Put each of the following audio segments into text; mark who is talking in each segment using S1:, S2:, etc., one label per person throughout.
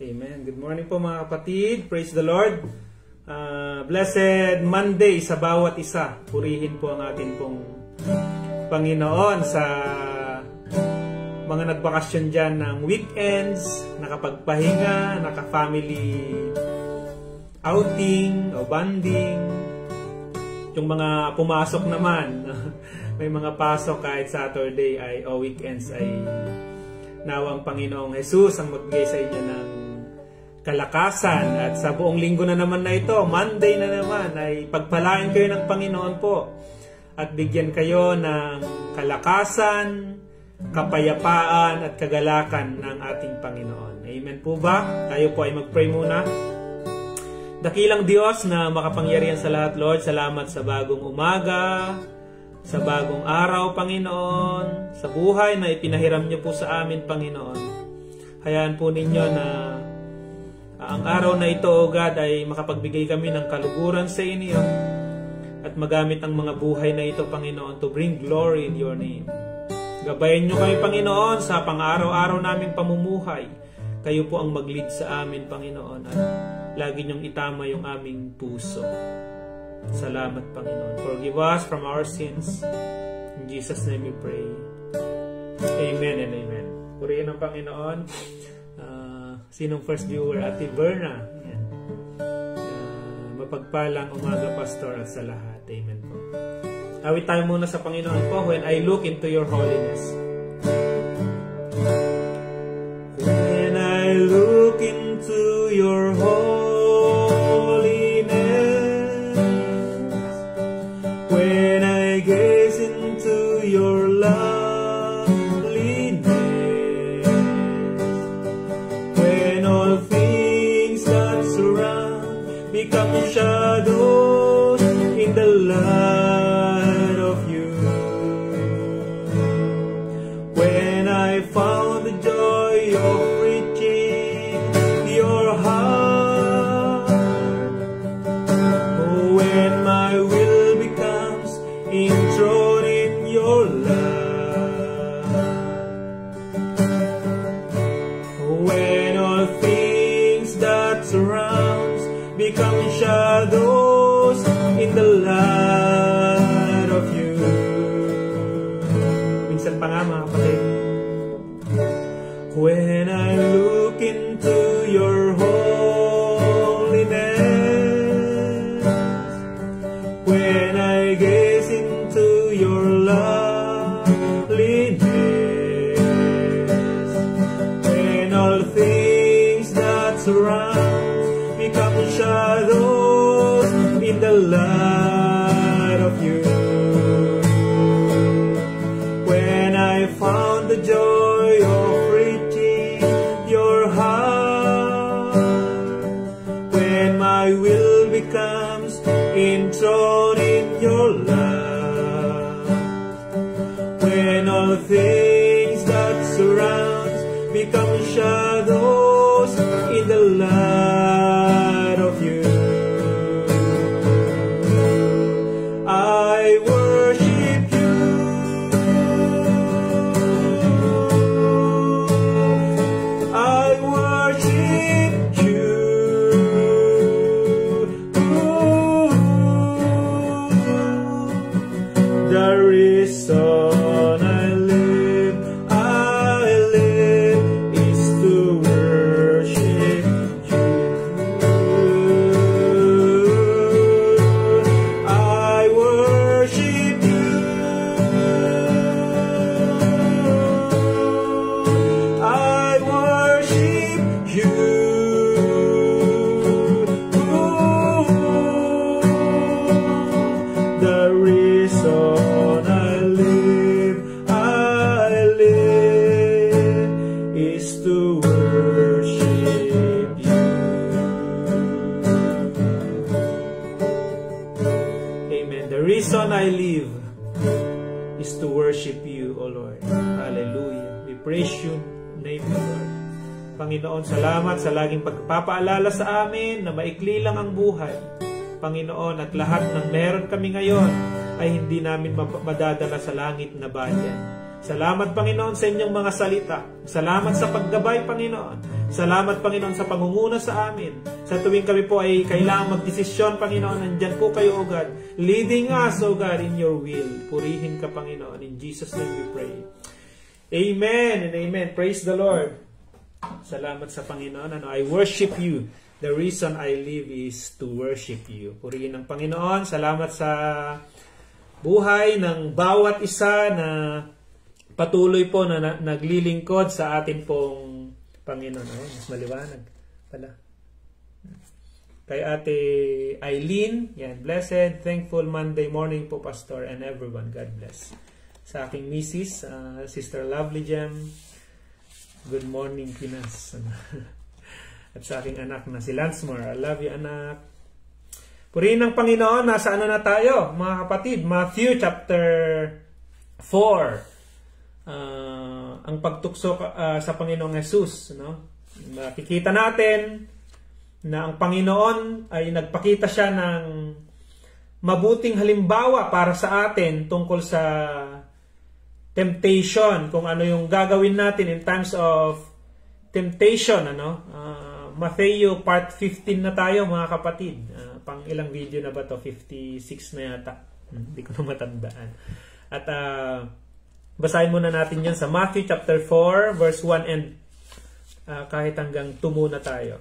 S1: Amen. Good morning po mga kapatid. Praise the Lord. Blessed Monday sa bawat isa. Purihin po ang atin pong Panginoon sa mga nagbakasyon dyan ng weekends, nakapagpahinga, naka-family outing o bonding. Yung mga pumasok naman, may mga pasok kahit Saturday o weekends ay nawang Panginoong Jesus ang magbigay sa inyo ng kalakasan. At sa buong linggo na naman na ito, Monday na naman, ay pagpalain kayo ng Panginoon po at bigyan kayo ng kalakasan, kapayapaan at kagalakan ng ating Panginoon. Amen po ba? Tayo po ay mag-pray muna. Dakilang Diyos na makapangyarihan sa lahat, Lord, salamat sa bagong umaga, sa bagong araw, Panginoon, sa buhay na ipinahiram niyo po sa amin, Panginoon. Hayaan po ninyo na ang araw na ito, O God, ay makapagbigay kami ng kaluguran sa inyo at magamit ang mga buhay na ito, Panginoon, to bring glory in your name. Gabayan niyo kami, Panginoon, sa pang-araw-araw naming pamumuhay. Kayo po ang mag-lead sa amin, Panginoon, at lagi niyong itama yung aming puso. Salamat, Panginoon. Forgive us from our sins. In Jesus' name we pray. Amen and amen. Purihin ang Panginoon. Sinong first viewer? Ate Verna. Mapagpalang umaga, Pastor, at sa lahat. Amen po. Awit tayo muna sa Panginoon po. When I look into your holiness. When I look into your holiness, when I gaze into your loveliness, when all things that surround become shadows in the light of you, when I found the joy of reaching your heart, oh, when my will becomes enthroned in your love, when all things that surrounds become shadows in the light of you. Minsan pa nga mga kapatid. When I look into your holiness, when I gaze into your loveliness, when all things that surround become shadows in the light of you, when I found the joy of reaching your heart, when my will becomes enthroned in your love, when all things that surround become shadows in the light of you, I worship you. I worship you. The reason I live is to worship you. I worship you. I worship you. The reason I live is to worship you. Amen. The reason I live is to worship you, O Lord. Hallelujah. We praise you, name you, Lord. Panginoon, salamat sa laging pagpapaalala sa amin na maikli lang ang buhay. Panginoon, at lahat ng meron kami ngayon ay hindi namin madadala sa langit na bayan. Salamat, Panginoon, sa inyong mga salita. Salamat sa paggabay, Panginoon. Salamat, Panginoon, sa pangunguna sa amin. Sa tuwing kami po ay kailangan magdesisyon, Panginoon, nandyan po kayo, O God, leading us, O God, in your will. Purihin ka, Panginoon. In Jesus' name we pray. Amen and amen. Praise the Lord. Salamat sa Panginoon. I worship you. The reason I live is to worship you. Purihin ng Panginoon. Salamat sa buhay ng bawat isa na patuloy po na naglilingkod sa atin pong Panginoon. Mas maliwanag pala. Kay Ate Eileen, yan, blessed, thankful Monday morning po, Pastor, and everyone. God bless. Sa aking misis, Sister Lovely Gem, good morning, Pinas. At sa aking anak na si Lansmore, I love you, anak. Purihin ng Panginoon, nasa ano na tayo, mga kapatid? Matthew chapter 4. Ang pagtukso sa Panginoong Jesus, no? Makikita natin na ang Panginoon ay nagpakita siya ng mabuting halimbawa para sa atin tungkol sa temptation, kung ano yung gagawin natin in times of temptation, ano? Matthew part 15 na tayo, mga kapatid. Pang ilang video na ba to? 56 na yata. Hindi ko na matandaan. At basahin muna natin yan sa Matthew chapter 4 verse 1 and kahit hanggang 2 muna tayo.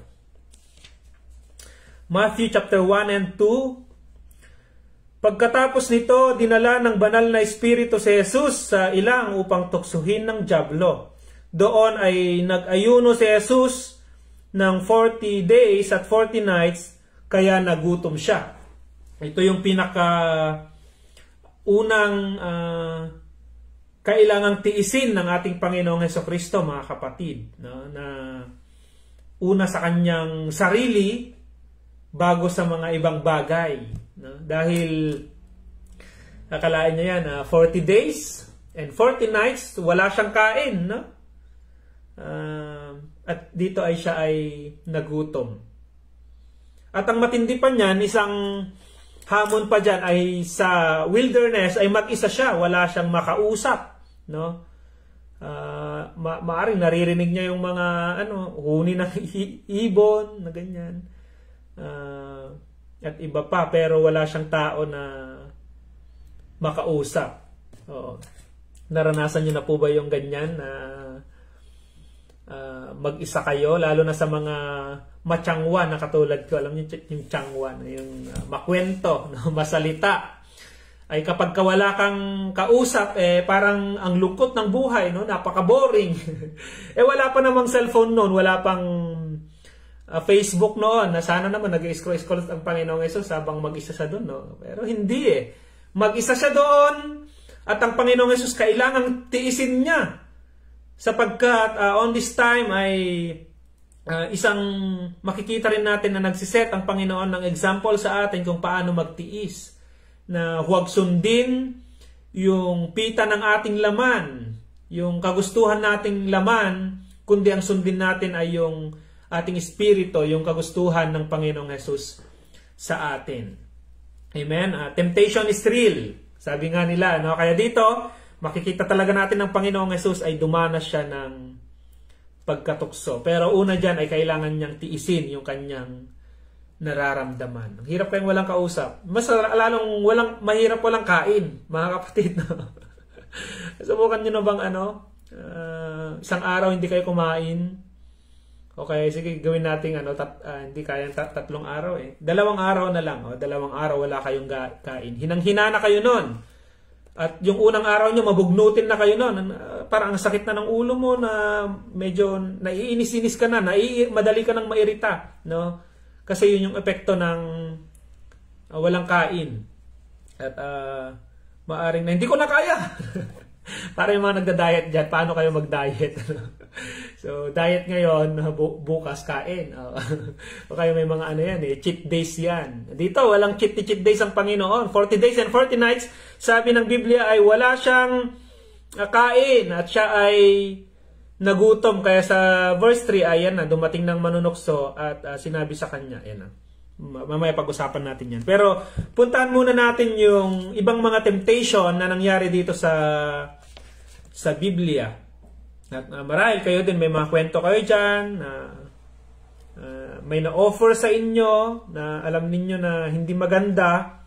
S1: Matthew chapter 1 and 2. Pagkatapos nito, dinala ng banal na espiritu si Jesus sa ilang upang tuksuhin ng dyablo. Doon ay nag-ayuno si Jesus ng 40 days at 40 nights, kaya nagutom siya. Ito yung unang kailangang tiisin ng ating Panginoong Hesukristo, mga kapatid, no? Na una sa kanyang sarili bago sa mga ibang bagay, no? Dahil akalain niya yan, 40 days and 40 nights wala siyang kain, no? At dito ay siya ay nagutom. At ang matindi pa niyan, isang hamon pa dyan ay sa wilderness ay mag-isa siya, wala siyang makausap, no? Maaring naririnig niya yung mga huni ng ibon na ganyan, at iba pa, pero wala siyang tao na makausap. Oo. Naranasan niyo na po ba yung ganyan na mag-isa kayo, lalo na sa mga matyangwa na katulad ko? Alam niyo yung tyangwa, yung makwento, masalita, ay kapag wala kang kausap, parang ang lungkot ng buhay, no? Napaka-boring. Wala pa namang cellphone noon, wala pang Facebook noon, na sana naman nag-scroll ang Panginoong Hesus habang mag-isa siya doon, no? Pero hindi mag-isa siya doon, at ang Panginoong Hesus kailangang tiisin niya, sapagkat on this time ay isang makikita rin natin na nagsiset ang Panginoon ng example sa atin kung paano magtiis, na huwag sundin yung pita ng ating laman, yung kagustuhan nating laman, kundi ang sundin natin ay yung ating espiritu, yung kagustuhan ng Panginoong Hesus sa atin. Amen? Temptation is real, sabi nga nila, no? Kaya dito makikita talaga natin ng Panginoong Hesus ay dumanas siya ng pagkatukso. Pero una dyan ay kailangan niyang tiisin yung kanyang nararamdaman. Ang hirap kayong walang kausap. Mas lalong mahirap walang kain, mga kapatid. No? Subukan nyo na bang isang araw hindi kayo kumain? Okay, sige, gawin natin hindi kayang 3 araw . 2 araw na lang. 2 araw wala kayong kain. Hinang-hina na kayo nun. At yung unang araw nyo, mabugnutin na kayo nun. Parang ang sakit na ng ulo mo, na medyo naiinis-inis ka na, madali ka nang mairita, no? Kasi yun yung epekto ng walang kain. At maaring na hindi ko na kaya. Para yung mga nagda-diet dyan, paano kayo mag-diet? So, diet ngayon, bukas kain. O kayo may mga cheat days yan. Dito, walang cheat days ang Panginoon. 40 days and 40 nights, sabi ng Biblia ay wala siyang kain at siya ay nagutom. Kaya sa verse 3, ayan na, dumating ng manunukso at sinabi sa kanya, ayan na. Mamaya pag-usapan natin yan. Pero puntahan muna natin yung ibang mga temptation na nangyari dito sa Biblia. At marahil kayo din, may mga kwento kayo dyan na may na-offer sa inyo na alam ninyo na hindi maganda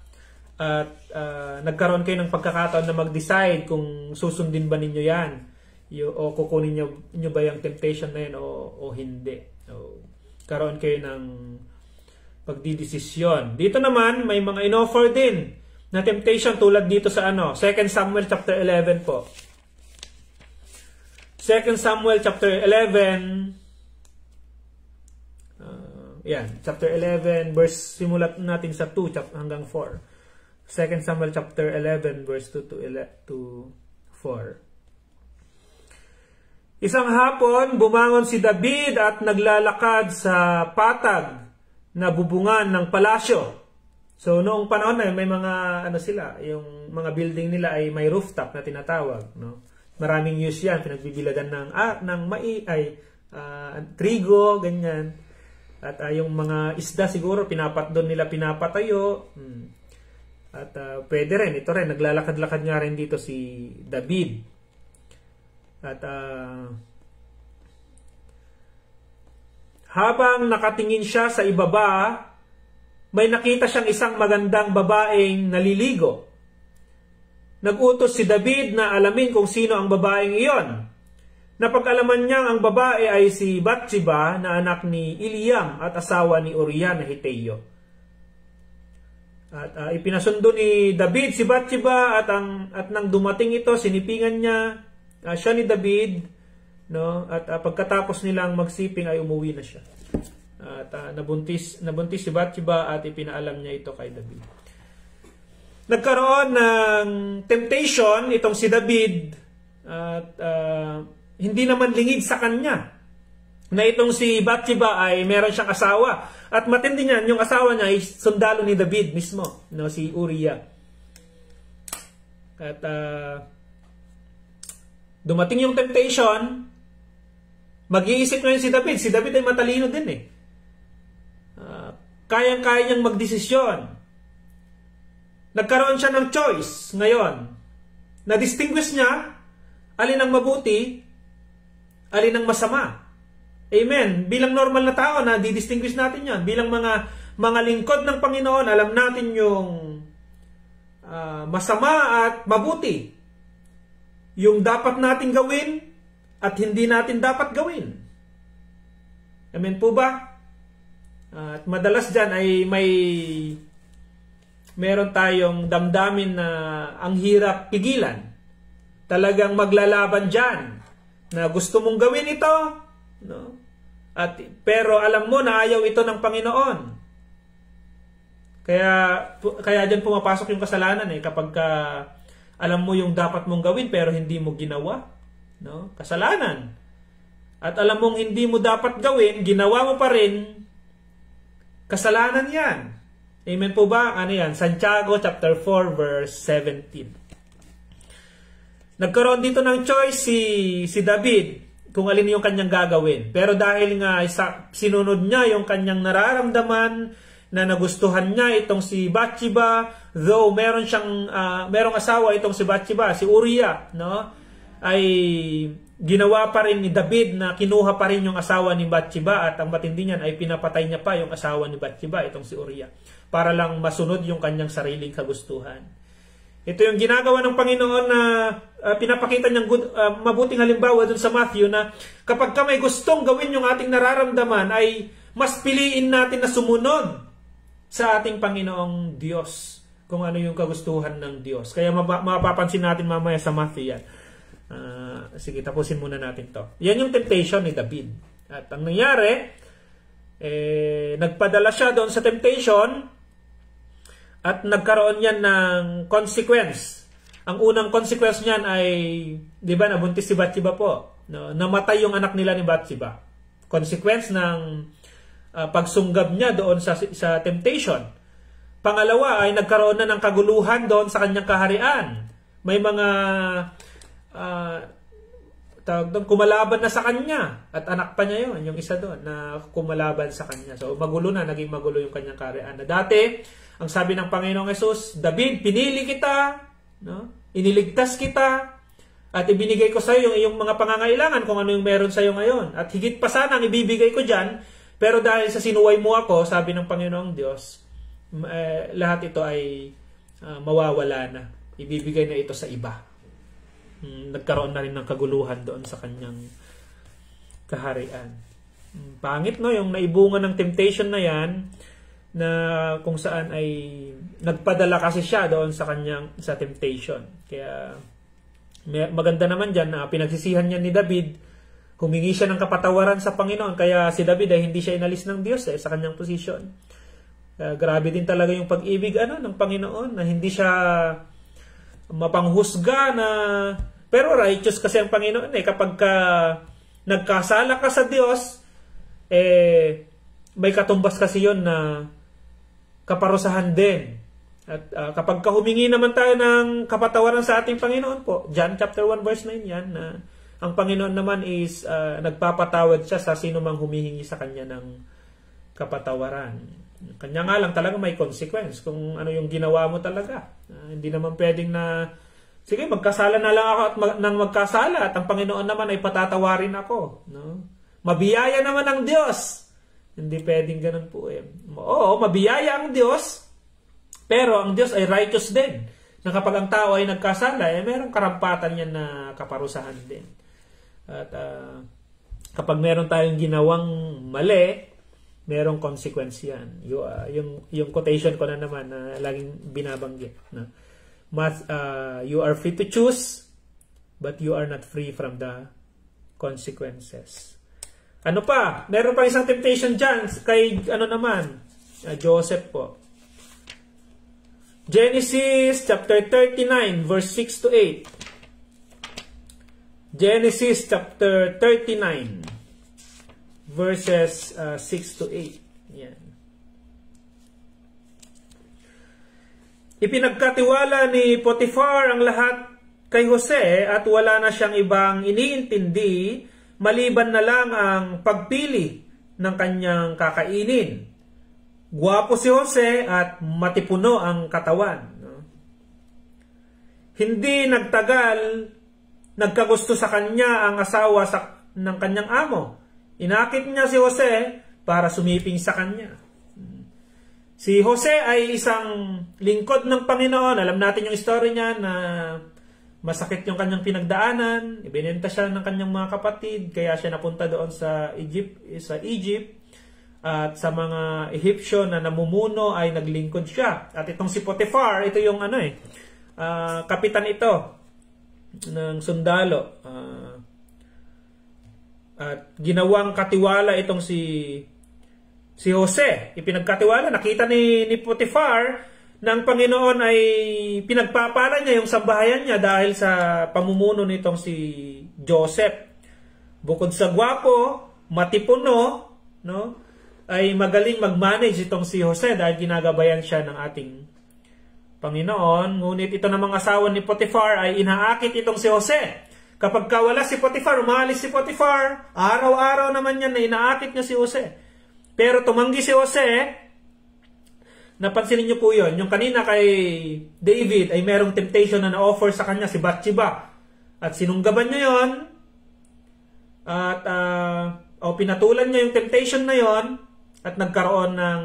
S1: at nagkaroon kayo ng pagkakataon na mag-decide kung susundin ba ninyo yan o kukunin nyo ba yung temptation na yan o hindi. So, karoon kayo ng pagdidesisyon. Dito naman, may mga in-offer din na temptation tulad dito sa 2 Samuel chapter 11 po. 2 Samuel chapter 11 chapter 11 verse simulat natin sa 2 hanggang 4. 2 Samuel chapter 11 verse 2 to 4. Isang hapon, bumangon si David at naglalakad sa patag na bubungan ng palasyo. So noong panahon na may mga yung mga building nila ay may rooftop na tinatawag, no? Maraming use yan, pinagbibilagan ng trigo, ganyan. At yung mga isda siguro doon nila pinapatayo. At pwede rin, ito rin, naglalakad-lakad nga rin dito si David. At habang nakatingin siya sa ibaba, may nakita siyang isang magandang babaeng naliligo. Nag-utos si David na alamin kung sino ang babaeng iyon. Napag-alaman niya ang babae ay si Bathsheba na anak ni Eliam at asawa ni Uriah na Hiteo. At ipinasundo ni David si Bathsheba at nang dumating ito, sinipingan niya siya ni David, no? At pagkatapos nilang magsiping ay umuwi na siya. At nabuntis si Bathsheba at ipinaalam niya ito kay David. Nagkaroon ng temptation itong si David at hindi naman lingid sa kanya na itong si Bathsheba ay meron siyang asawa. At matindi niyan, yung asawa niya ay sundalo ni David mismo, no, si Uriah. At dumating yung temptation, mag-iisip ngayon si David. Si David ay matalino din eh. Kayang-kaya niyang magdesisyon. Nagkaroon siya ng choice ngayon. Na-distinguish niya alin ang mabuti, alin ang masama. Amen. Bilang normal na tao, na di-distinguish natin yan. Bilang mga lingkod ng Panginoon, alam natin yung masama at mabuti. Yung dapat natin gawin at hindi natin dapat gawin. Amen po ba? At madalas dyan ay meron tayong damdamin na ang hirap pigilan. Talagang maglalaban dyan na gusto mong gawin ito, no? Pero alam mo na ayaw ito ng Panginoon. Kaya dyan pumapasok yung kasalanan kapag alam mo yung dapat mong gawin pero hindi mo ginawa, no? Kasalanan. At alam mong hindi mo dapat gawin, ginawa mo pa rin, kasalanan yan. Amen po ba? Ano yan? Santiago chapter 4 verse 17. Nagkaroon dito ng choice si David kung alin yung kanyang gagawin. Pero dahil nga sinunod niya yung kanyang nararamdaman na nagustuhan niya itong si Bathsheba, though merong asawa itong si Bathsheba, si Uriah, no? Ay ginawa pa rin ni David na kinuha pa rin yung asawa ni Bathsheba at ang matindi niyan ay pinapatay niya pa yung asawa ni Bathsheba, itong si Uriah, para lang masunod yung kanyang sariling kagustuhan. Ito yung ginagawa ng Panginoon na pinapakita niyang mabuting halimbawa dun sa Matthew na kapag ka may gustong gawin yung ating nararamdaman ay mas piliin natin na sumunod sa ating Panginoong Diyos kung ano yung kagustuhan ng Diyos. Kaya mapapansin natin mamaya sa Matthew yan. Sige, tapusin muna natin to. Yan yung temptation ni David. At ang nangyari, nagpadala siya doon sa temptation at nagkaroon yan ng consequence. Ang unang consequence niyan ay, di ba, nabuntis si Bathsheba po. No? Namatay yung anak nila ni Bathsheba. Consequence ng pagsunggab niya doon sa temptation. Pangalawa ay nagkaroon na ng kaguluhan doon sa kanyang kaharian. May mga kumalaban na sa kanya at anak pa niya yun, yung isa doon na kumalaban sa kanya. So magulo na, naging magulo yung kanyang kaharian. Na dati, ang sabi ng Panginoong Hesus, David, pinili kita, no? Iniligtas kita, at ibinigay ko sa iyo yung iyong mga pangangailangan kung ano yung meron sa iyo ngayon. At higit pa sana ang ibibigay ko dyan, Pero dahil sa sinuway mo ako, sabi ng Panginoong Diyos, lahat ito ay mawawala na. Ibibigay na ito sa iba. Nagkaroon na rin ng kaguluhan doon sa kanyang kaharian. Pangit, no? Yung naibunga ng temptation na yan, na kung saan ay nagpadala kasi siya doon sa temptation. Kaya maganda naman dyan na pinagsisihan niya ni David, humingi siya ng kapatawaran sa Panginoon, kaya si David ay hindi siya inalis ng Diyos sa kanyang posisyon. Grabe din talaga yung pag-ibig ng Panginoon, na hindi siya mapanghusga na, pero righteous kasi ang Panginoon kapag nagkasala ka sa Diyos, may katumbas kasi yon na kaparusahan din. At kapag humingi naman tayo ng kapatawaran sa ating Panginoon po, John chapter 1 verse 9 yan, na ang Panginoon naman is nagpapatawad siya sa sino mang humihingi sa Kanya ng kapatawaran. Kanya nga lang talaga may consequence kung ano yung ginawa mo talaga. Hindi naman pwedeng na, sige, magkasala na lang ako at nang magkasala at ang Panginoon naman ay patatawarin ako. No? Mabiyaya naman ang Diyos. Hindi pwedeng ganun po. Oo, mabiyaya ang Diyos, pero ang Diyos ay righteous din. Na kapag ang tao ay nagkasala, mayroong karampatan yan na kaparusahan din. At kapag meron tayong ginawang mali, merong consequence yan. Yung quotation ko na naman na laging binabanggit. You are free to choose, but you are not free from the consequences. Ano pa? Meron pa isang temptation dyan kay Joseph po. Genesis chapter 39 verse 6 to 8. Genesis chapter 39 verses 6 to 8. Yan. Ipinagkatiwala ni Potiphar ang lahat kay Jose at wala na siyang ibang iniintindi maliban na lang ang pagpili ng kanyang kakainin. Gwapo si Jose at matipuno ang katawan. Hindi nagtagal, nagkagusto sa kanya ang asawa ng kanyang amo. Inakit niya si Jose para sumiping sa kanya. Si Jose ay isang lingkod ng Panginoon. Alam natin yung story niya na masakit yung kanyang pinagdaanan, ibinenta siya ng kanyang mga kapatid, kaya siya napunta doon sa Egypt, at sa mga Egyptyo na namumuno ay naglingkod siya. At itong si Potiphar, ito yung kapitan ito ng sundalo. At ginawang katiwala itong si Jose. Ipinagkatiwala, nakita ni Potiphar na ang Panginoon ay pinagpapala niya yung sambahayan niya dahil sa pamumuno nitong si Joseph. Bukod sa gwapo, matipuno, ay magaling mag-manage itong si Jose dahil ginagabayan siya ng ating Panginoon. Ngunit ito namang asawa ni Potiphar ay inaakit itong si Jose. Kapag kawala si Potiphar, umalis si Potiphar, araw-araw naman yan na inaakit niya si Jose. Pero tumanggi si Jose. Napansin niyo po yun. Yung kanina kay David ay merong temptation na na-offer sa kanya si Bathsheba. At sinunggaban niya yon. At pinatulan niya yung temptation na yon. At nagkaroon ng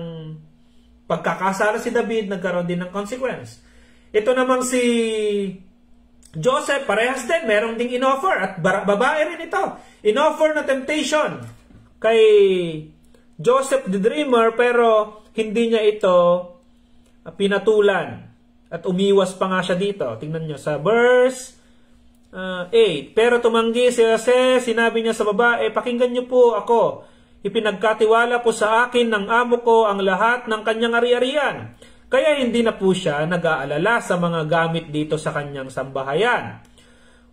S1: pagkakasala si David, nagkaroon din ng consequence. Ito namang si Joseph, parehas din. Merong ding in-offer. At babae rin ito. In-offer na temptation kay Joseph the Dreamer, pero hindi niya ito pinatulan at umiwas pa nga siya dito. Tingnan nyo sa verse 8. Pero tumanggi si Jose, sinabi niya sa babae, pakinggan niyo po ako. Ipinagkatiwala po sa akin ng amo ko ang lahat ng kanyang ari-arian. Kaya hindi na po siya nag-aalala sa mga gamit dito sa kanyang sambahayan.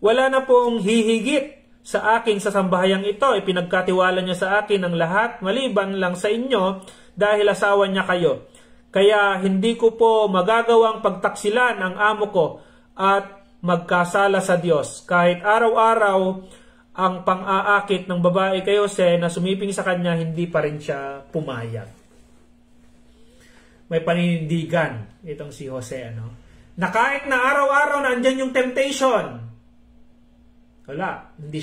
S1: Wala na pong hihigit sa akin sa sambahayang ito. Ipinagkatiwala niya sa akin ang lahat, maliban lang sa inyo, dahil asawa niya kayo. Kaya hindi ko po magagawang pagtaksilan ang amo ko at magkasala sa Diyos. Kahit araw-araw ang pang-aakit ng babae kay Jose na sumiping sa kanya, hindi pa rin siya pumayag. May paninindigan itong si Jose. Na kahit na araw-araw na andyan yung temptation, wala. Hindi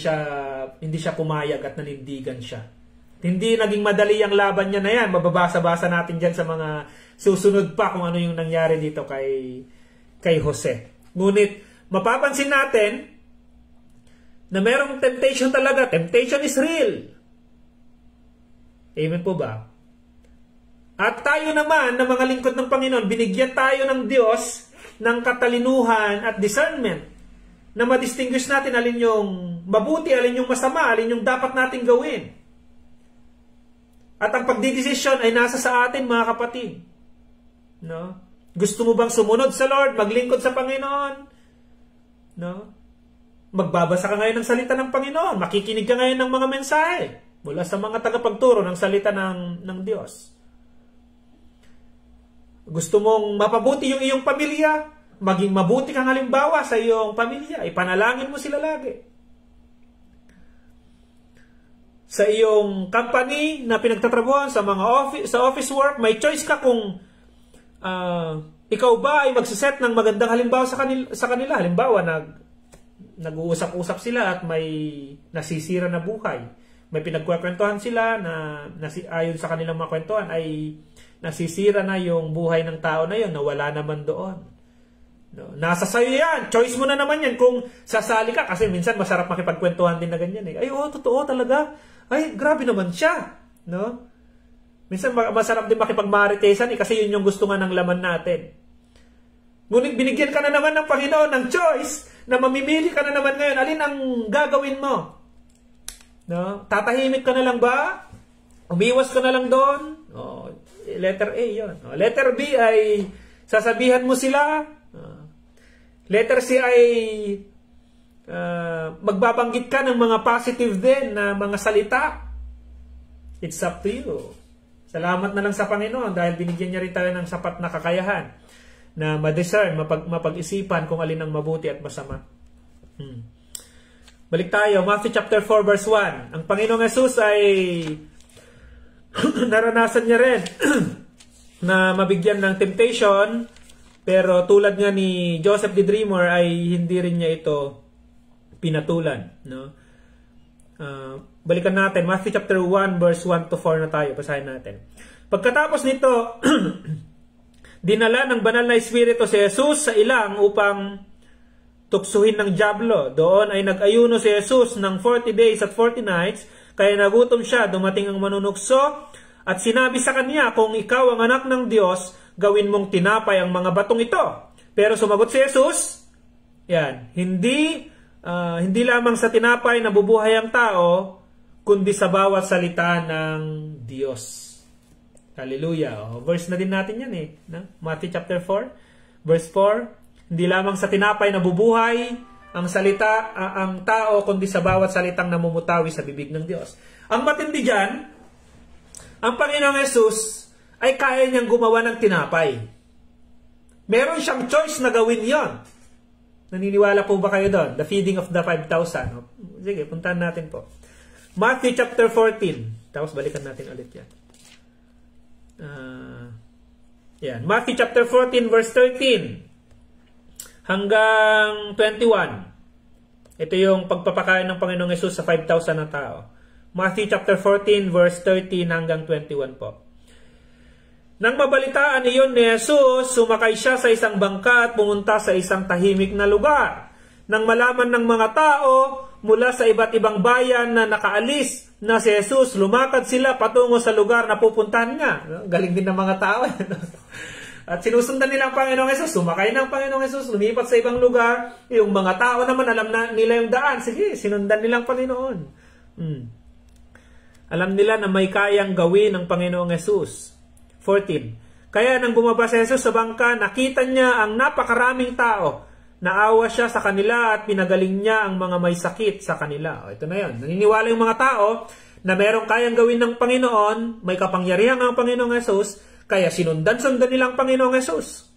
S1: siya pumayag at nanindigan siya. Hindi naging madali ang laban niya na yan. Mababasa-basa natin dyan sa mga susunod pa kung ano yung nangyari dito kay Jose. Ngunit, mapapansin natin na merong temptation talaga. Temptation is real. Amen po ba? At tayo naman, na mga lingkod ng Panginoon, binigyan tayo ng Diyos ng katalinuhan at discernment na ma-distinguish natin alin yung mabuti, alin yung masama, alin yung dapat nating gawin. At ang pagdidesisyon ay nasa sa atin, mga kapatid. No? Gusto mo bang sumunod sa Lord, maglingkod sa Panginoon? No? Magbabasa ka ngayon ng salita ng Panginoon, makikinig ka ngayon ng mga mensahe mula sa mga tagapagturo ng salita ng Diyos. Gusto mong mapabuti yung iyong pamilya, maging mabuti kang halimbawa sa iyong pamilya, ipanalangin mo sila lagi. Sa iyong company na pinagtatrabuhan, sa mga office work, may choice ka kung ikaw ba ay magsiset ng magandang halimbawa sa kanila. Halimbawa, nag-uusap-usap sila at may nasisira na buhay. May pinagkwentuhan sila na ayon sa kanilang mga kwentuhan ay nasisira na yung buhay ng tao na yun, na wala naman doon. No? Nasa sayo yan. Choice mo na naman yan kung sasali ka. Kasi minsan masarap makipagkwentuhan din na ganyan. Ay, totoo talaga. Ay, grabe naman siya. No? Minsan masarap din makipagmaritesan kasi yun yung gusto nga ng laman natin. Ngunit binigyan ka na naman ng Panginoon ng choice na mamimili ka na naman ngayon. Alin ang gagawin mo? No? Tatahimik ka na lang ba? Umiwas ka na lang doon? Letter A yun. Letter B ay sasabihan mo sila. Letter C ay magbabanggit ka ng mga positive din na mga salita. It's up to you. Salamat na lang sa Panginoon dahil binigyan niya rin tayo ng sapat na kakayahan na ma-discern, mapag-isipan kung alin ang mabuti at masama. Balik tayo, Matthew chapter 4 verse 1. Ang Panginoong Jesus ay naranasan niya rin na mabigyan ng temptation, pero tulad nga ni Joseph the Dreamer ay hindi rin niya ito pinatulan. No? Balikan natin, Matthew chapter 1 verse 1 to 4 na tayo, basahin natin. Pagkatapos nito, dinala ng banal na Espiritu si Jesus sa ilang upang tuksuhin ng dyablo. Doon ay nag-ayuno si Jesus ng 40 days at 40 nights, kaya nagutom siya. Dumating ang manunukso at sinabi sa kanya, kung ikaw ang anak ng Diyos, gawin mong tinapay ang mga batong ito. Pero sumagot si Jesus, hindi lamang sa tinapay nabubuhay ang tao, kundi sa bawat salita ng Diyos. Hallelujah. Verse na din natin yan Matthew chapter 4, verse 4. Hindi lamang sa tinapay nabubuhay ang tao, kundi sa bawat salitang namumutawi sa bibig ng Diyos. Ang matindi dyan, ang Panginoong Jesus ay kaya niyang gumawa ng tinapay. Meron siyang choice na gawin yon. Naniniwala po ba kayo doon? The feeding of the 5,000. Sige, puntahan natin po. Matthew chapter 14. Tapos balikan natin ulit yan. Matthew chapter 14 verse 13 hanggang 21. Ito yung pagpapakain ng Panginoong Hesus sa 5,000 na tao. Matthew chapter 14 verse 13 hanggang 21 po. Nang mabalitaan iyon ni Jesus, sumakay siya sa isang bangka at pumunta sa isang tahimik na lugar. Nang malaman ng mga tao mula sa iba't ibang bayan na nakaalis na si Jesus, lumakad sila patungo sa lugar na pupuntahan niya. Galing din ng mga tao. At sinusundan nila ang Panginoong Hesus. Sumakay ng Panginoong Hesus, lumipat sa ibang lugar. Yung mga tao naman, alam na nila yung daan. Sige, sinundan nila ang Panginoon. Alam nila na may kayang gawin ng Panginoong Hesus. 14. Kaya nang bumaba si Jesus sa bangka, nakita niya ang napakaraming tao. Naawa siya sa kanila at pinagaling niya ang mga may sakit sa kanila. Ito na yun. Naniniwala yung mga tao na merong kayang gawin ng Panginoon, may kapangyarihan ng Panginoong Hesus, kaya sinundan-sundan nila ang Panginoong Hesus.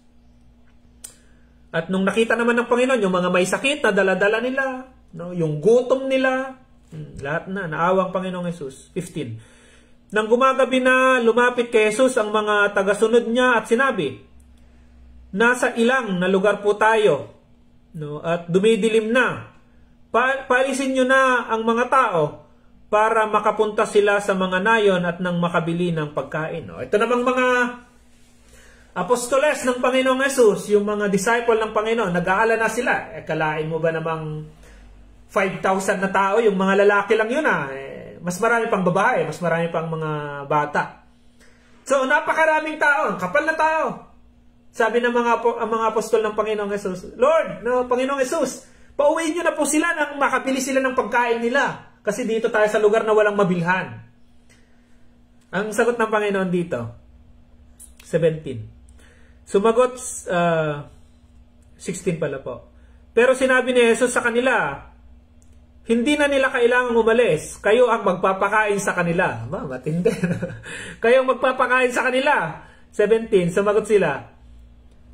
S1: At nung nakita naman ng Panginoon, yung mga may sakit na dala-dala nila, yung gutom nila, lahat na, naawa ang Panginoong Hesus. 15. Nang gumagabi na, lumapit kay Jesus ang mga tagasunod niya at sinabi, nasa ilang na lugar po tayo, at dumidilim na. Paalisin nyo na ang mga tao para makapunta sila sa mga nayon at nang makabili ng pagkain. Ito namang mga apostoles ng Panginoong Hesus, yung mga disciple ng Panginoon, nag-aalala na sila. Kalain mo ba namang 5,000 na tao, yung mga lalaki lang yun mas marami pang babae, mas marami pang mga bata. So, napakaraming tao, kapal na tao. Sabi ng mga apostol ng Panginoong Hesus, Lord, Panginoong Hesus, pauwiin nyo na po sila nang makabili sila ng pagkain nila. Kasi dito tayo sa lugar na walang mabilhan. Ang sagot ng Panginoon dito, 17. Sumagot, 16 pala po. Pero sinabi ni Jesus sa kanila, hindi na nila kailangang umalis. Kayo ang magpapakain sa kanila. Matindi. Kayo ang magpapakain sa kanila. 17, sumagot sila,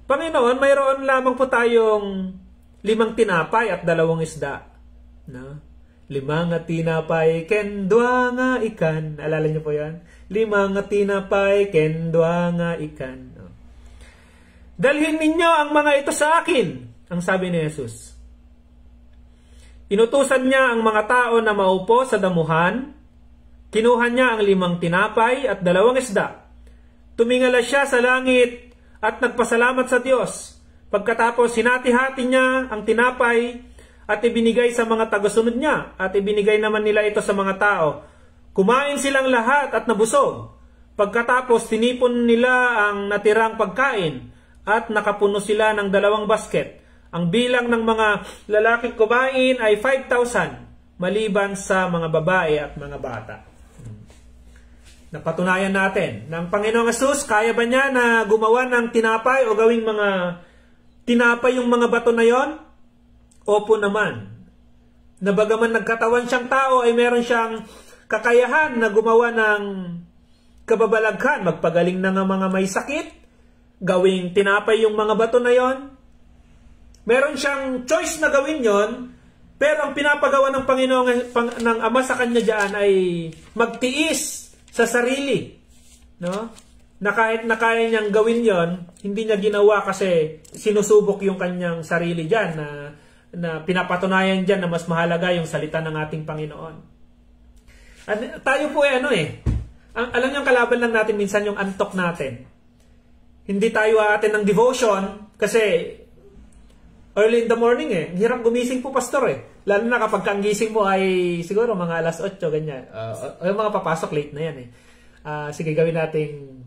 S1: Panginoon, mayroon lamang po tayong 5 tinapay at 2 isda. 5 nga tinapay, ken 2 nga ikan. Alala niyo po yan? 5 nga tinapay, ken 2 nga ikan. Dalhin ninyo ang mga ito sa akin, ang sabi ni Jesus. Inutusan niya ang mga tao na maupo sa damuhan. Kinuha niya ang 5 tinapay at 2 isda. Tumingala siya sa langit at nagpasalamat sa Diyos. Pagkatapos, hinati-hati niya ang tinapay at ibinigay sa mga tagasunod niya. At ibinigay naman nila ito sa mga tao. Kumain silang lahat at nabusog. Pagkatapos, tinipon nila ang natirang pagkain at nakapuno sila ng 2 basket. Ang bilang ng mga lalaking kumain ay 5,000, maliban sa mga babae at mga bata. Napatunayan natin, ng Panginoong Hesus, kaya ba niya na gumawa ng tinapay o gawing mga tinapay yung mga bato na yon? Opo naman. Nabagaman nagkatawan siyang tao ay meron siyang kakayahan na gumawa ng kababalaghan, magpagaling na ng mga may sakit, gawing tinapay yung mga bato na yon. Meron siyang choice na gawin yon, pero ang pinapagawa ng Panginoon, ng Ama sa kanya diyan ay magtiis sa sarili. No? Na kahit na kaya niyang gawin yon, hindi niya ginawa kasi sinusubok yung kanyang sarili diyan na pinapatunayan diyan na mas mahalaga yung salita ng ating Panginoon. At tayo po alam niyo ang kalaban lang natin minsan yung antok natin. Hindi tayo atin ng devotion kasi early in the morning hirap gumising po, pastor Lalo na kapag ang gising mo ay siguro mga alas 8, ganyan. Yung mga papasok late na yan sige, gawin natin,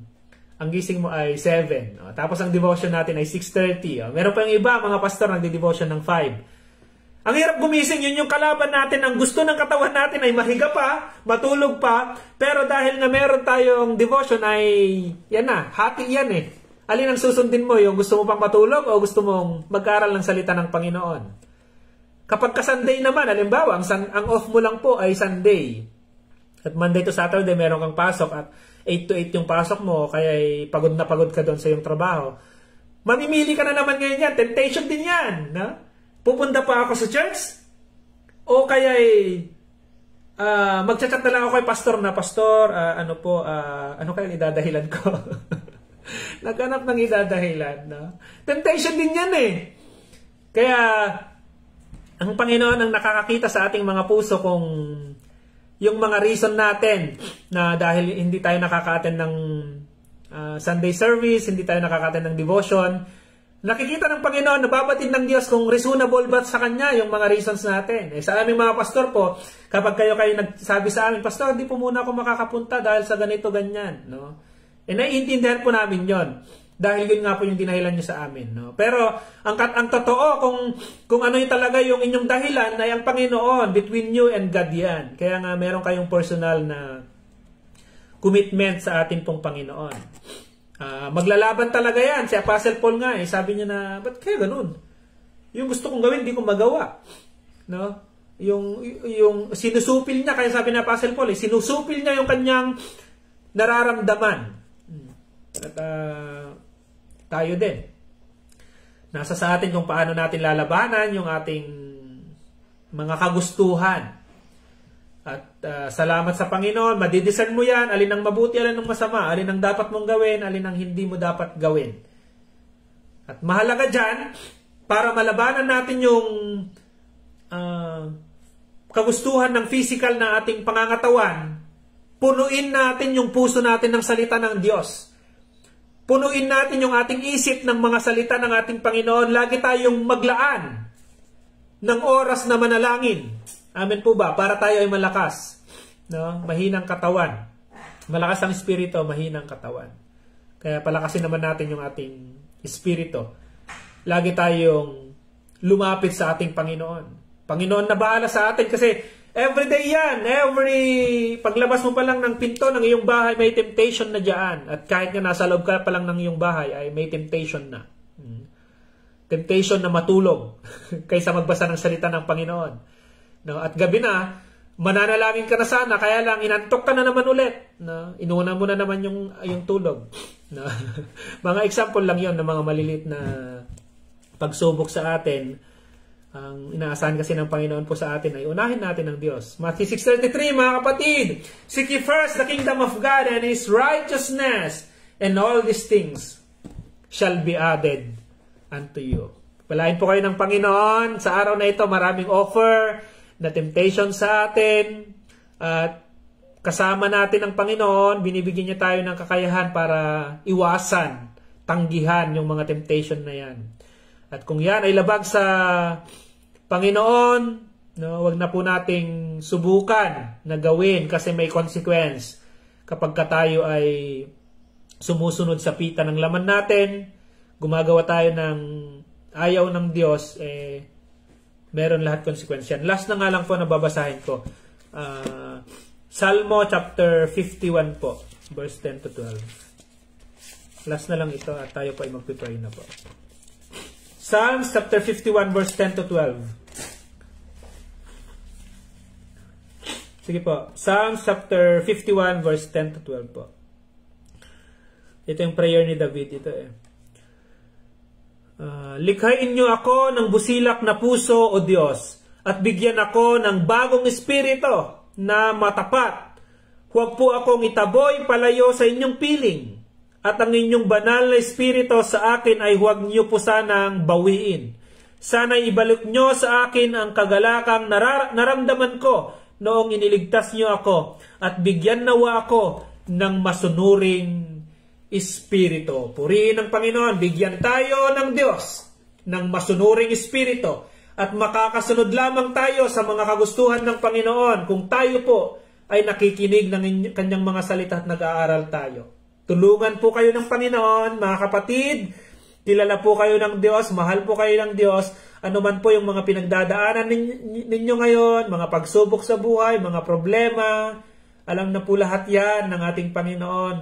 S1: ang gising mo ay 7. Tapos ang devotion natin ay 6:30. Meron pa yung iba, mga pastor, nagde-devotion ng 5. Ang hirap gumising, yun yung kalaban natin. Ang gusto ng katawan natin ay mahiga pa, matulog pa, pero dahil na meron tayong devotion ay, yan na, hati yan Alin ang susundin mo? Yung gusto mo pang matulog o gusto mong mag-aral ng salita ng Panginoon? Kapag ka-Sunday naman, halimbawa, ang off mo lang po ay Sunday. At Monday to Saturday, meron kang pasok at 8 to 8 yung pasok mo, kaya pagod na pagod ka doon sa iyong trabaho. Mamimili ka na naman ngayon yan. Temptation din yan. Pupunta pa ako sa church? O kaya magchat-chat na lang ako kay pastor na, Pastor, ano kaya idadahilan ko? Naghanap ng idadahilan. Temptation din yan Kaya, ang Panginoon ang nakakakita sa ating mga puso kung yung mga reason natin na dahil hindi tayo nakaka-attend ng Sunday service, hindi tayo nakaka-attend ng devotion, nakikita ng Panginoon, nababatid ng Diyos kung reasonable ba sa Kanya yung mga reasons natin. Sa aming mga pastor po, kapag kayo nagsabi sa amin, Pastor, hindi po muna ako makakapunta dahil sa ganito, ganyan. Naiintindihan po namin yon. Dahil yun nga po yung dinahilan nyo sa amin. Pero ang totoo, kung ano yung talaga yung inyong dahilan, ay ang Panginoon, between you and God yan. Kaya nga meron kayong personal na commitment sa ating pong Panginoon. Maglalaban talaga yan. Si Apostle Paul nga sabi niya na, ba't kaya ganun? Yung gusto kong gawin, di ko magawa. Yung sinusupil niya, kaya sabi ni Apostle Paul, sinusupil niya yung kanyang nararamdaman. At tayo din. Nasa sa atin kung paano natin lalabanan yung ating mga kagustuhan. At salamat sa Panginoon, madidiscern mo yan, alin ang mabuti, alin ang masama, alin ang dapat mong gawin, alin ang hindi mo dapat gawin. At mahalaga dyan, para malabanan natin yung kagustuhan ng physical na ating pangangatawan, punuin natin yung puso natin ng salita ng Diyos. Punuin natin yung ating isip ng mga salita ng ating Panginoon. Lagi tayong maglaan ng oras na manalangin. Amen po ba? Para tayo ay malakas. No? Mahinang katawan. Malakas ang espiritu, mahinang katawan. Kaya palakasin naman natin yung ating espiritu. Lagi tayong lumapit sa ating Panginoon. Panginoon na bahala sa atin kasi everyday yan. Paglabas mo pa lang ng pinto ng iyong bahay, may temptation na dyan. At kahit nga nasa loob ka pa lang ng iyong bahay, ay may temptation na. Temptation na matulog kaysa magbasa ng salita ng Panginoon. No? At gabi na, mananalangin ka na sana, kaya lang inantok ka na naman ulit. No? Inuna mo na naman yung tulog. No? Mga example lang yon ng mga malilit na pagsubok sa atin. Ang inaasahan kasi ng Panginoon po sa atin ay unahin natin ang Diyos. Matthew 6:33, mga kapatid, seek ye first the kingdom of God and His righteousness, and all these things shall be added unto you. Palain po kayo ng Panginoon. Sa araw na ito, maraming offer na temptation sa atin. At kasama natin ang Panginoon, binibigyan niya tayo ng kakayahan para iwasan, tanggihan yung mga temptation na yan. At kung yan ay labag sa Panginoon, no, wag na po nating subukan na gawin kasi may consequence. Kapag tayo ay sumusunod sa pita ng laman natin, gumagawa tayo ng ayaw ng Diyos, meron lahat consequence yan. Last na nga lang po na babasahin ko. Salmo chapter 51 po, verse 10 to 12. Last na lang ito at tayo po ay magpipray na po. Psalms chapter 51 verse 10 to 12. Sige po. Psalms chapter 51 verse 10 to 12 po. Ito yung prayer ni David. Ito likhain niyo ako ng busilak na puso, O Diyos, at bigyan ako ng bagong espiritu na matapat. Huwag po akong itaboy palayo sa inyong piling. At ang inyong banal na espiritu sa akin ay huwag niyo po sanang bawiin. Sana'y ibalik niyo sa akin ang kagalakang naramdaman ko noong iniligtas niyo ako at bigyan nawa ako ng masunuring espiritu. Purihin ng Panginoon, bigyan tayo ng Diyos ng masunuring espiritu at makakasunod lamang tayo sa mga kagustuhan ng Panginoon kung tayo po ay nakikinig ng kanyang mga salita at nag-aaral tayo. Tulungan po kayo ng Panginoon, mga kapatid. Kilala po kayo ng Diyos, mahal po kayo ng Diyos. Ano man po yung mga pinagdadaanan ninyo ngayon, mga pagsubok sa buhay, mga problema, alam na po lahat yan ng ating Panginoon.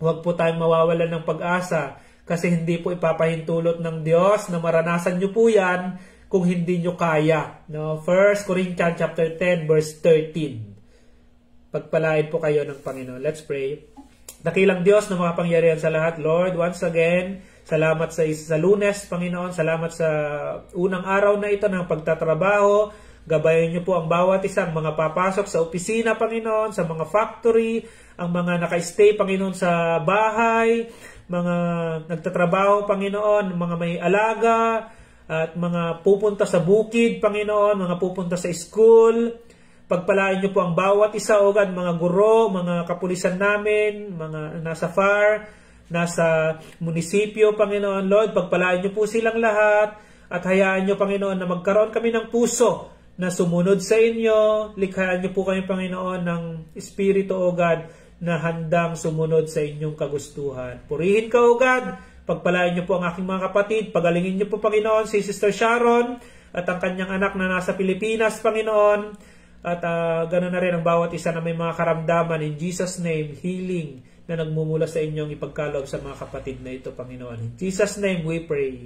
S1: Huwag po tayong mawawalan ng pag-asa kasi hindi po ipapahintulot ng Diyos na maranasan nyo po yan kung hindi nyo kaya. No? 1 Corinthians chapter 10 verse 13. Pagpalain po kayo ng Panginoon. Let's pray. Dakilang Diyos na makapangyarihan sa lahat, Lord, once again, salamat sa Lunes, Panginoon, salamat sa unang araw na ito ng pagtatrabaho. Gabayan niyo po ang bawat isang mga papasok sa opisina, Panginoon, sa mga factory, ang mga naka-stay, Panginoon, sa bahay, mga nagtatrabaho, Panginoon, mga may alaga, at mga pupunta sa bukid, Panginoon, mga pupunta sa school. Pagpalain niyo po ang bawat isa, O God, mga guro, mga kapulisan namin, mga nasa FAR, nasa munisipyo, Panginoon, Lord, pagpalain niyo po silang lahat at hayaan niyo, Panginoon, na magkaroon kami ng puso na sumunod sa inyo. Likhaan niyo po kami, Panginoon, ng Espiritu, O God, na handang sumunod sa inyong kagustuhan. Purihin ka, O God, pagpalain niyo po ang aking mga kapatid, pagalingin niyo po, Panginoon, si Sister Sharon at ang kanyang anak na nasa Pilipinas, Panginoon. At ganoon na rin ang bawat isa na may mga karamdaman. In Jesus' name, healing na nagmumula sa inyong ipagkaloob sa mga kapatid na ito, Panginoon. In Jesus' name we pray.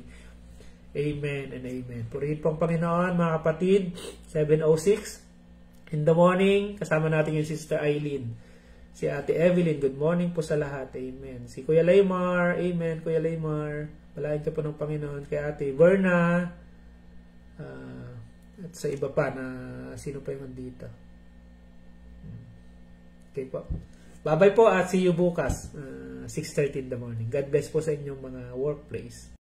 S1: Amen and amen. Purihin po ang Panginoon, mga kapatid. 7:06 in the morning. Kasama natin yung Sister Eileen. Si Ate Evelyn, good morning po sa lahat. Amen. Si Kuya Laymar, amen. Kuya Laymar, palain ka po ng Panginoon. Kay Ate Verna, at sa iba pa na sino pa yung nandito. Okay po. Bye-bye po at see you bukas 6:30 in the morning. God bless po sa inyong mga workplace.